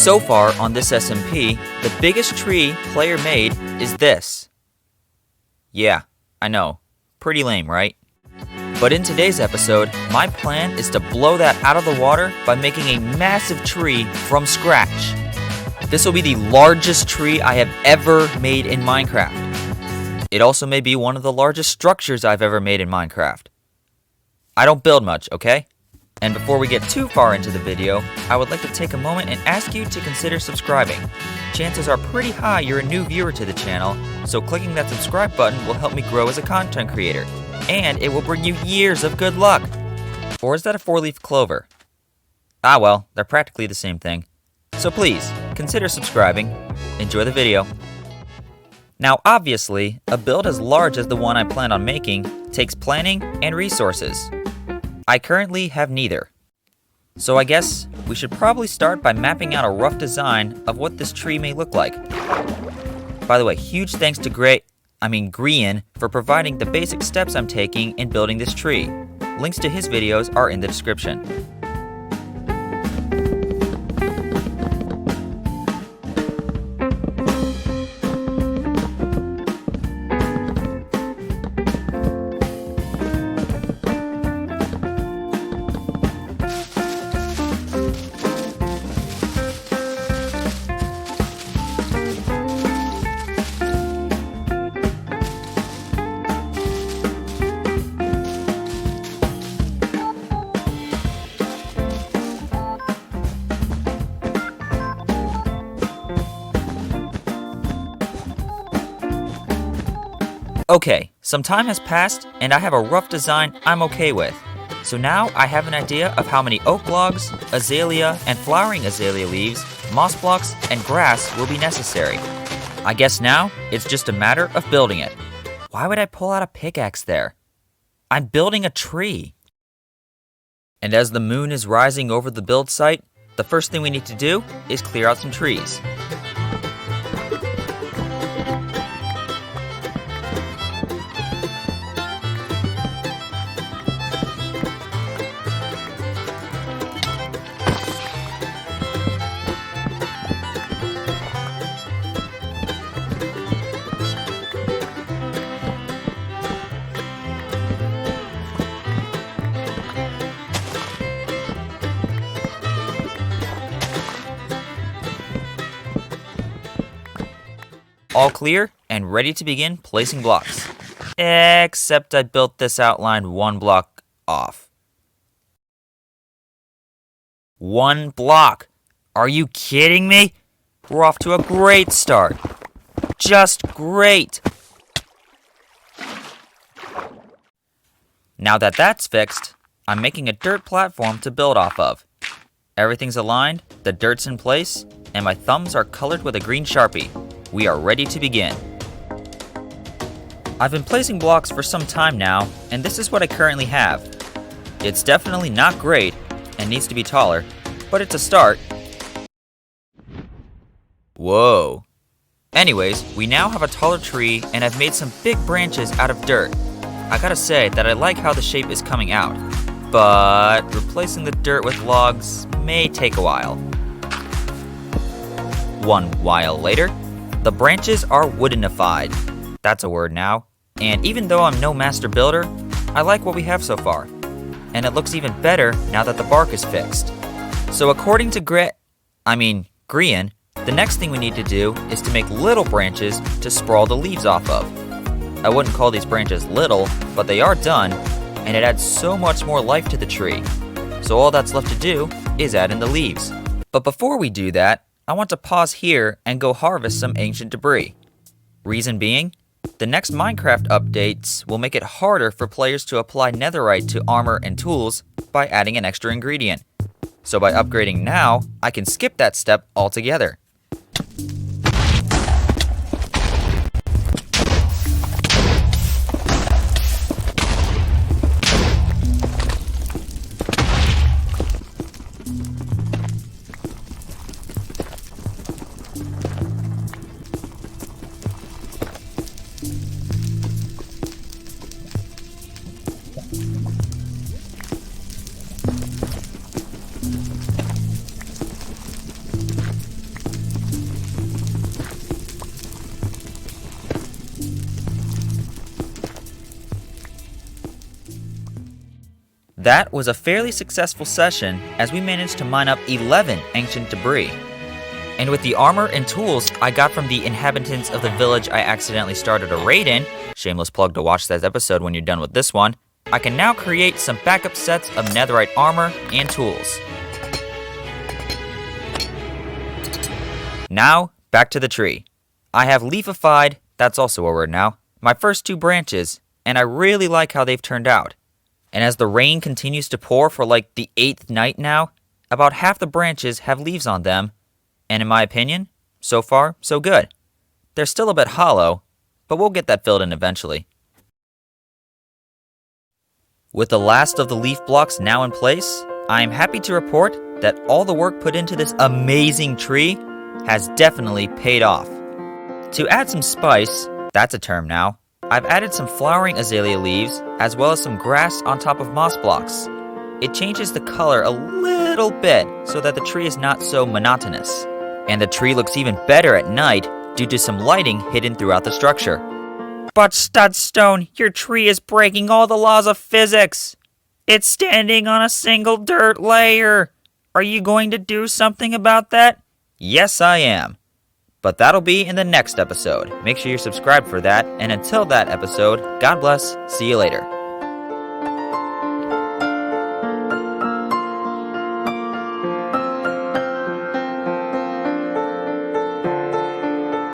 So far on this SMP, the biggest tree player made is this. Yeah, I know, pretty lame, right? But in today's episode, my plan is to blow that out of the water by making a massive tree from scratch. This will be the largest tree I have ever made in Minecraft. It also may be one of the largest structures I've ever made in Minecraft. I don't build much, okay? And before we get too far into the video, I would like to take a moment and ask you to consider subscribing. Chances are pretty high you're a new viewer to the channel, so clicking that subscribe button will help me grow as a content creator. And it will bring you years of good luck. Or is that a 4-leaf clover? Ah well, they're practically the same thing. So please, consider subscribing. Enjoy the video. Now obviously, a build as large as the one I plan on making takes planning and resources. I currently have neither. So I guess we should probably start by mapping out a rough design of what this tree may look like. By the way, huge thanks to Grian for providing the basic steps I'm taking in building this tree. Links to his videos are in the description. Okay, some time has passed and I have a rough design I'm okay with. So now I have an idea of how many oak logs, azalea and flowering azalea leaves, moss blocks, and grass will be necessary. I guess now it's just a matter of building it. Why would I pull out a pickaxe there? I'm building a tree. And as the moon is rising over the build site, the first thing we need to do is clear out some trees. All clear and ready to begin placing blocks. Except I built this outline one block off. One block! Are you kidding me? We're off to a great start. Just great! Now that that's fixed, I'm making a dirt platform to build off of. Everything's aligned, the dirt's in place, and my thumbs are colored with a green Sharpie. We are ready to begin. I've been placing blocks for some time now, and this is what I currently have. It's definitely not great and needs to be taller, but it's a start. Whoa. Anyways, we now have a taller tree and I've made some big branches out of dirt. I gotta say that I like how the shape is coming out, but replacing the dirt with logs may take a while. One while later, the branches are woodenified. That's a word now. And even though I'm no master builder, I like what we have so far. And it looks even better now that the bark is fixed. So according to Grian, the next thing we need to do is to make little branches to sprawl the leaves off of. I wouldn't call these branches little, but they are done, and it adds so much more life to the tree. So all that's left to do is add in the leaves. But before we do that, I want to pause here and go harvest some ancient debris. Reason being, the next Minecraft updates will make it harder for players to apply netherite to armor and tools by adding an extra ingredient. So by upgrading now, I can skip that step altogether. That was a fairly successful session as we managed to mine up 11 ancient debris. And with the armor and tools I got from the inhabitants of the village I accidentally started a raid in, shameless plug to watch that episode when you're done with this one, I can now create some backup sets of netherite armor and tools. Now, back to the tree. I have leafified, that's also a word now, my first 2 branches, and I really like how they've turned out. And as the rain continues to pour for like the 8th night now, about half the branches have leaves on them, and in my opinion, so far, so good. They're still a bit hollow, but we'll get that filled in eventually. With the last of the leaf blocks now in place, I am happy to report that all the work put into this amazing tree has definitely paid off. To add some spice, that's a term now, I've added some flowering azalea leaves as well as some grass on top of moss blocks. It changes the color a little bit so that the tree is not so monotonous. And the tree looks even better at night due to some lighting hidden throughout the structure. But Studstone, your tree is breaking all the laws of physics. It's standing on a single dirt layer. Are you going to do something about that? Yes, I am. But that'll be in the next episode. Make sure you're subscribed for that, and until that episode, God bless, see you later.